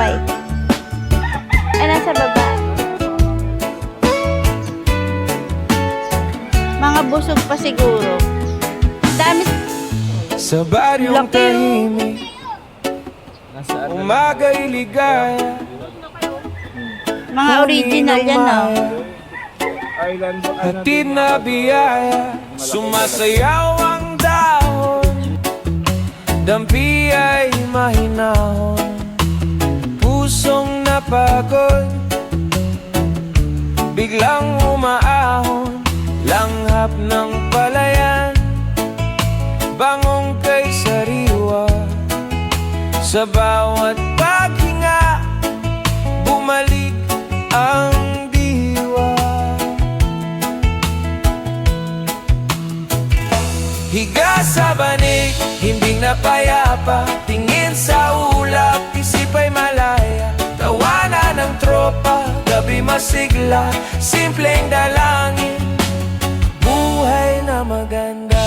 tinapay. Ay, nasa baba. Mga busog pa siguro. Dami. Sa baryong tahimik, umaga'y ligaya. Mga original yan, no? Hatid na biyaya, sumasayaw ang dahon. Dampi ay mahinahon, pusong napagod, biglang umaahon, langhap ng palayan, bangong kay sariwa. Sa bawat paghinga, bumalik ang diwa. Higa sa banig, himbing na payapa, tingin sa ulap, isip ay malaya. Tawanan ng tropa, gabi masigla, simpleng dalangin, buhay na maganda.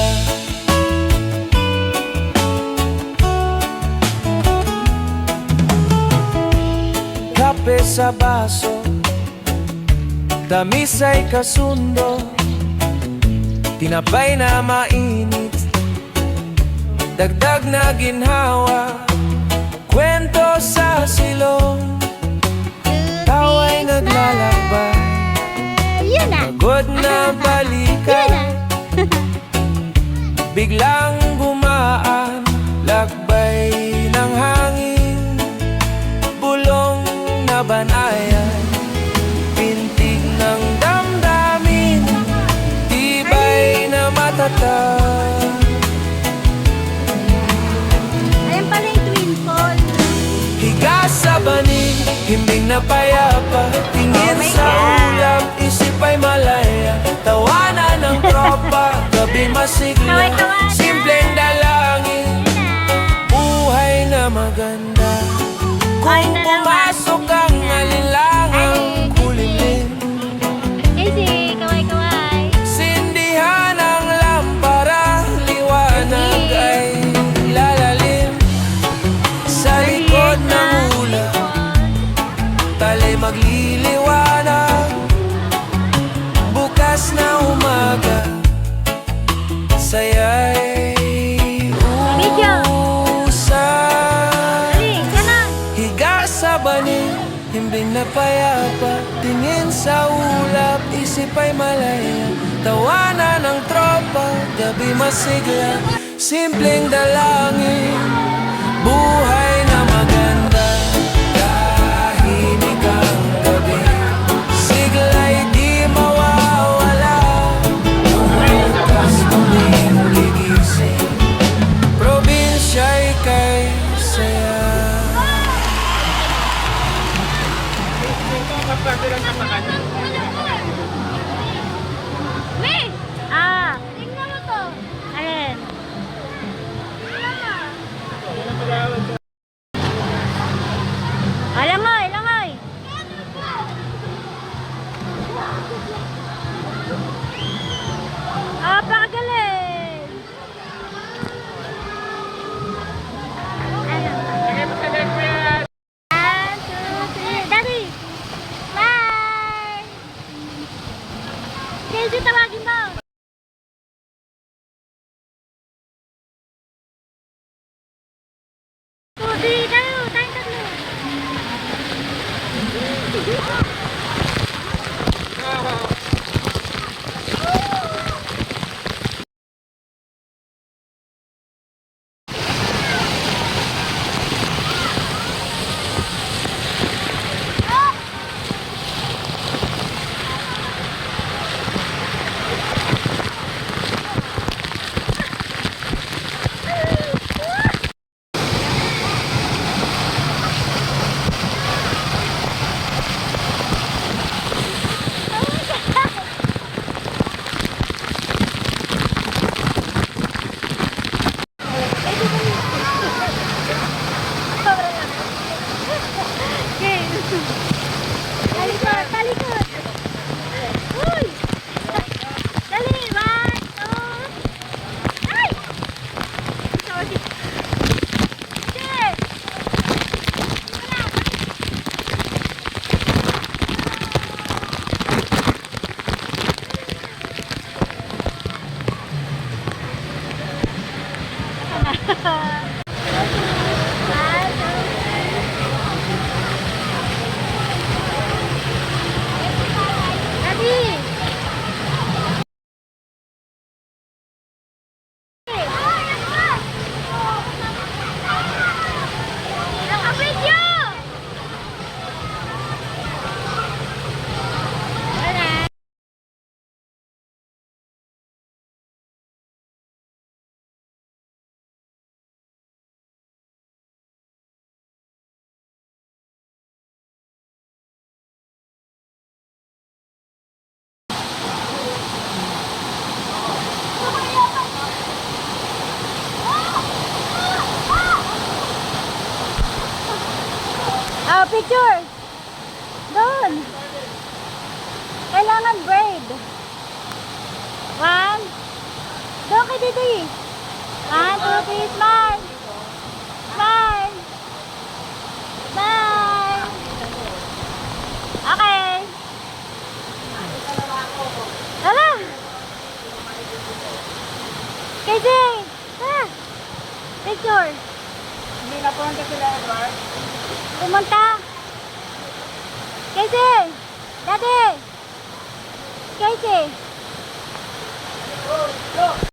Kape sa baso, tamis ay kasundo, tinapay na mainit, dagdag na ginhawa, kwento sa silong, tawa'y naglalakbay, pagod na balikan, biglang gumaan, lakbay ng hangin, bulong na banayan, pintig ng damdamin, tibay na matatag. Ayan pala yung Twin Falls. Higa sa banig, himbing na payapa, tingin sa ulap, isip ay malaya. Tawanan ng tropa, gabi masigla, simpleng dalangin, buhay na maganda. Kung pumasok ang alinlangang kulimlim, sindihan ang lampara, liwanag ay lalalim. Sa likod ng ulap, talay magliliwanag, bukas na umaga, saya'y sa banig, himbing na payapa, tingin sa ulap, isip ay malaya. Tawanan ng tropa, gabi masigla, simpleng dalangin, buhay na maganda. Tahimik ang gabi, sigla'y di mawawala, bukas muling gigising, probinsya'y kay saya. Tingnan mo to. Alin? Langoy, langoy. Pakagaling. Ano? 1, 2, 3. Daddy! Bye! Daisy, tawagin mo! Tuloy tayo! Tayong tatlo! Daddy! Naka-video! Wala. Ah, picture! Doon! Kailangan braid. One. Doon kay Didi. 1, 2, 3, smile! Smile! Smile! Okay. Tara! Casey! Tara! Picture! Hindi na po ang sila, Edward. Pumunta! Casey! Daddy! Casey! Go!